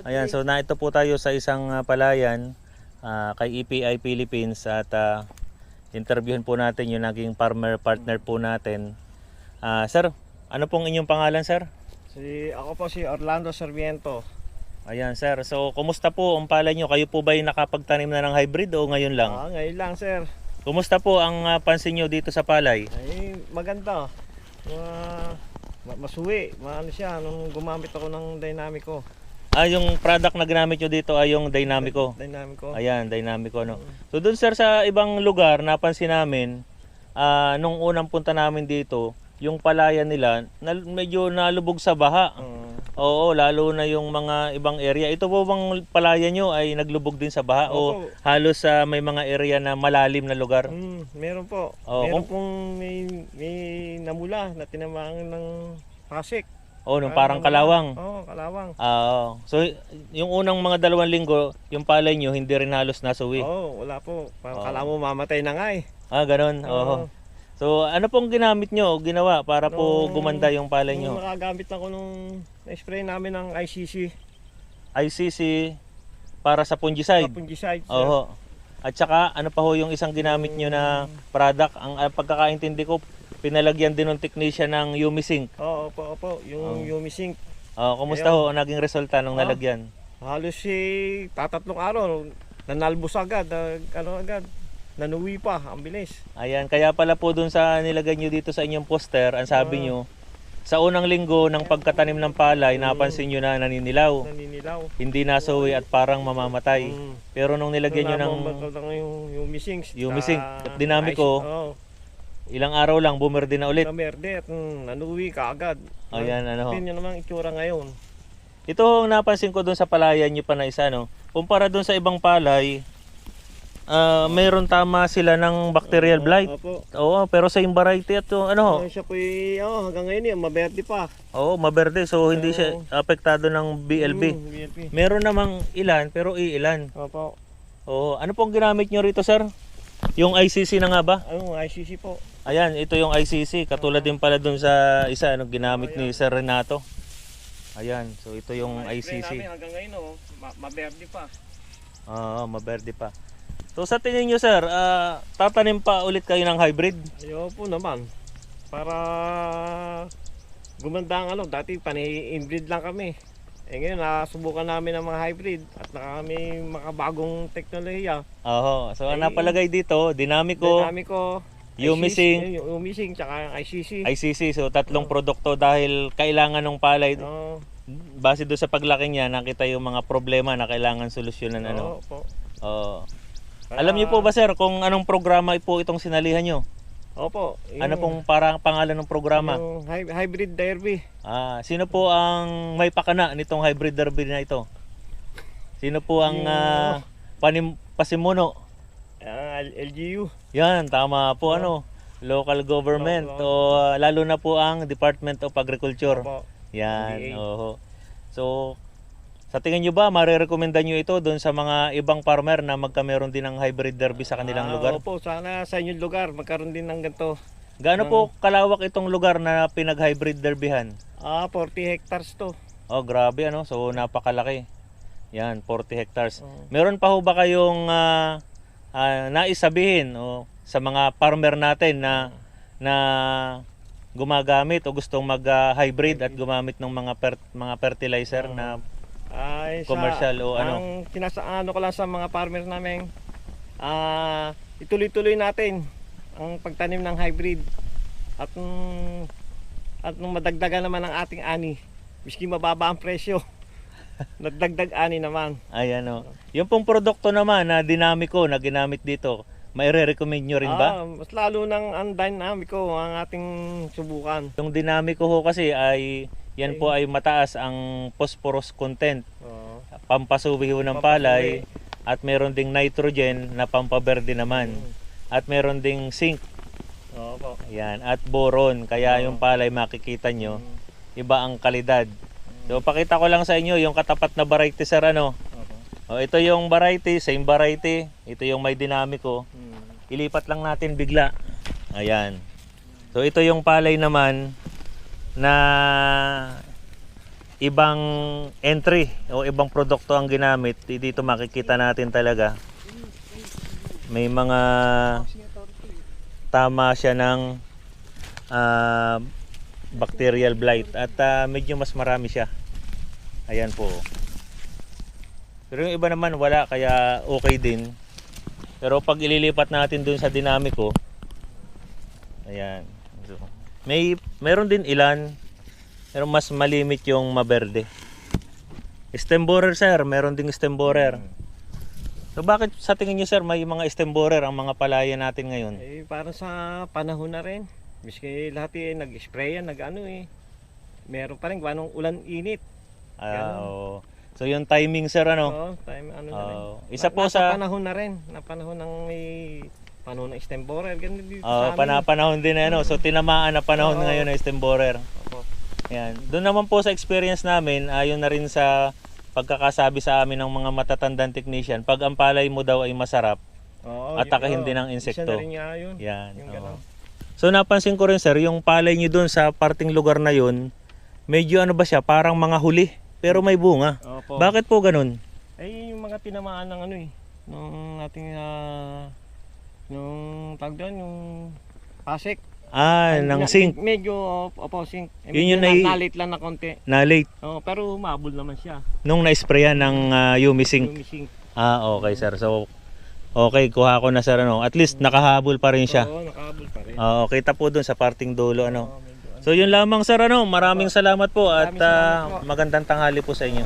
Ayan, so naito po tayo sa isang palayan kay EPI Philippines at interviewin po natin yung naging farmer partner po natin. Sir, ano pong inyong pangalan, sir? Ako po si Orlando Sarmiento. Ayan, sir. So, kumusta po ang palay nyo? Kayo po ba ay nakapagtanim na ng hybrid o ngayon lang? Ngayon lang, sir. Kumusta po ang pansin nyo dito sa palay? Ay, maganda. Masuwi. Maano siya nung gumamit ako ng Dynamico. Yung product na ginamit nyo dito ay yung Dynamico. Dynamico. Ayan, Dynamico, no? So, dun, sir, sa ibang lugar, napansin namin, nung unang punta namin dito, yung palayan nila, medyo nalubog sa baha. Oo, lalo na yung mga ibang area. Ito po bang palayan nyo ay naglubog din sa baha? O Opo. halos may mga area na malalim na lugar? Meron po. Meron pong may namula na tinamaan ng pasik. O, nung parang kalawang. Oo, kalawang. So, yung unang mga 2 linggo, yung palay nyo, hindi rin halos nasuwi. Oo, wala po. Parang kala mo mamatay na nga eh. Ganun. Oo. So, ano pong ginamit nyo o ginawa para po gumanda yung palay nyo? Nakagamit ako nung na-spray namin ng ICC. ICC para sa fungicide. Fungicide. Oo. At saka, ano pa ho yung isang ginamit nyo na product? Ang pagkakaintindi ko, pinalagyan din ng technician ng Umisync. Opo. Yung Umisync. Kumusta ho ang naging resulta nung nalagyan? Halos 3 araw, nanalbos agad. Agad. Nanuwi pa, ang bilis. Ayan, kaya pala po dun sa nilagay nyo dito sa inyong poster, ang sabi nyo, sa unang linggo ng pagkatanim ng palay, napansin nyo na naninilaw. Hindi nasuwi at parang mamamatay. Pero nung nilagyan nyo ng Umisync at Dynamico, ilang araw lang bumerde na ulit. Bumerde at nanuwi ka agad. Ayan, ano ho. Tingnan naman itsura ngayon. Ito ang napansin ko dun sa palayan nyo pa na isa, no? Kumpara dun sa ibang palay, mayroon tama sila ng bacterial blight. Opo. Oo, pero sa yung variety at ano ho? Siya po hanggang ngayon maberde pa. Oo, maberde. So, hindi siya apektado ng BLB. BLP. Meron namang ilan, pero iilan. Opo. Oo. Ano pong ginamit nyo rito, sir? Yung ICC na nga ba? ICC po. Ayan, ito yung ICC. Katulad din pala dun sa isa, ginamit ni Sir Renato. Ayan, so ito yung ICC. Namin hanggang ngayon, maberde pa. Oo, maberde pa. So, sa tingin nyo, sir, tatanim pa ulit kayo ng hybrid? Ayaw po naman. Para gumanda ang dati pani-inbreed lang kami. Ngayon nasubukan namin ang mga hybrid at may makabagong teknolohiya. Oo, so ang napalagay dito, Dynamico, Umisync, tsaka ICC. ICC, so 3 produkto dahil kailangan ng palay. Base doon sa paglaki niya, nakita yung mga problema na kailangan solusyonan. Alam niyo po ba, sir, kung anong programa po itong sinalihan nyo? Opo. Ano pong parang pangalan ng programa? Yung hybrid derby. Sino po ang may pakana nitong hybrid derby na ito? Sino po ang pasimuno? LGU. Yan, tama po. Local government o lalo na po ang Department of Agriculture. Opo. Yan. So, sa tingin nyo ba, marirekomenda nyo ito doon sa mga ibang farmer na magkameron din ng hybrid derby sa kanilang lugar? Opo, sana sa inyong lugar magkaroon din ng ganito. Gaano po kalawak itong lugar na pinag-hybrid derbyhan? 40 hectares to. Grabe So, napakalaki. Yan, 40 hectares. Meron pa ho ba kayong naisabihin sa mga farmer natin na gumagamit o gustong mag-hybrid at gumamit ng mga fertilizer na commercial o ano? Ang ko lang sa mga farmers namin, ituloy-tuloy natin ang pagtanim ng hybrid at nung madagdagan naman ang ating ani, miski mababa ang presyo, nagdagdag ani naman. Ayan Yung pong produkto naman na Dynamico na ginamit dito, maire-recommend nyo rin ba? Mas lalo ng ang Dynamico ang ating subukan. Yung Dynamico ho kasi ay yan po ay mataas ang phosphorus content. Pampasuwi ho ng palay at meron ding nitrogen na pampaberde naman. At meron ding zinc. Yan, at boron, kaya yung palay makikita nyo, iba ang kalidad. So pakita ko lang sa inyo yung katapat na variety, sir. Ito yung variety, same variety. Ito yung may Dynamico. Ilipat lang natin bigla. Ayan. So ito yung palay naman na ibang entry o ibang produkto ang ginamit, dito makikita natin talaga may mga tama siya ng bacterial blight at medyo mas marami siya. Ayan po. Pero yung iba naman wala, kaya okay din. Pero pag ililipat natin dun sa dinamiko, ayan. So, meron din ilan, pero mas malimit yung maberde. Stem borer sir, meron ding stem borer. So bakit sa tingin niyo sir may mga stem borer ang mga palaya natin ngayon? Eh, para sa panahon na rin. Miski lahat nag-spray yan, nag-ano eh. Meron pa rin, ganong ulan init. Oo. So yung timing sir ano? Oo, time ano na rin. Isa po Nasa sa panahon na rin, na panahon ng may panahon ng stem borer, ganun dito sa amin. panapanahon din ano. So tinamaan na panahon Oo. ngayon ng stem borer. Opo. Yan. Doon naman po sa experience namin, ayon na rin sa pagkakasabi sa amin ng mga matatandang technician, pag ang palay mo daw ay masarap, Oo, atakahin yun, din ng Isa insekto. na rin nga yun. Yan. Yung Oo. ganun. So napansin ko rin sir, yung palay nyo doon sa parting lugar na yun, medyo ano ba siya, parang mga huli, pero may bunga. Opo. Bakit po ganun? Ay, yung mga tinamaan ng ano eh, nung ating nung tawag doon, yung pasek. Ay, Ng sink. Medyo, opo, sink. Yun yung nalit lang na konti. Na late Oo, pero humabol naman siya. nung na-sprayan ng Yumi sink. Yung sink. Okay sir. So okay, kuha ko na sir ano. At least nakahabol pa rin siya. Oo, nakahabol pa rin. Kita po doon sa parting dulo ano. Oo, medyo ano. So yun lamang sir ano. Maraming salamat po at Maraming salamat po. magandang tanghali po sa inyo.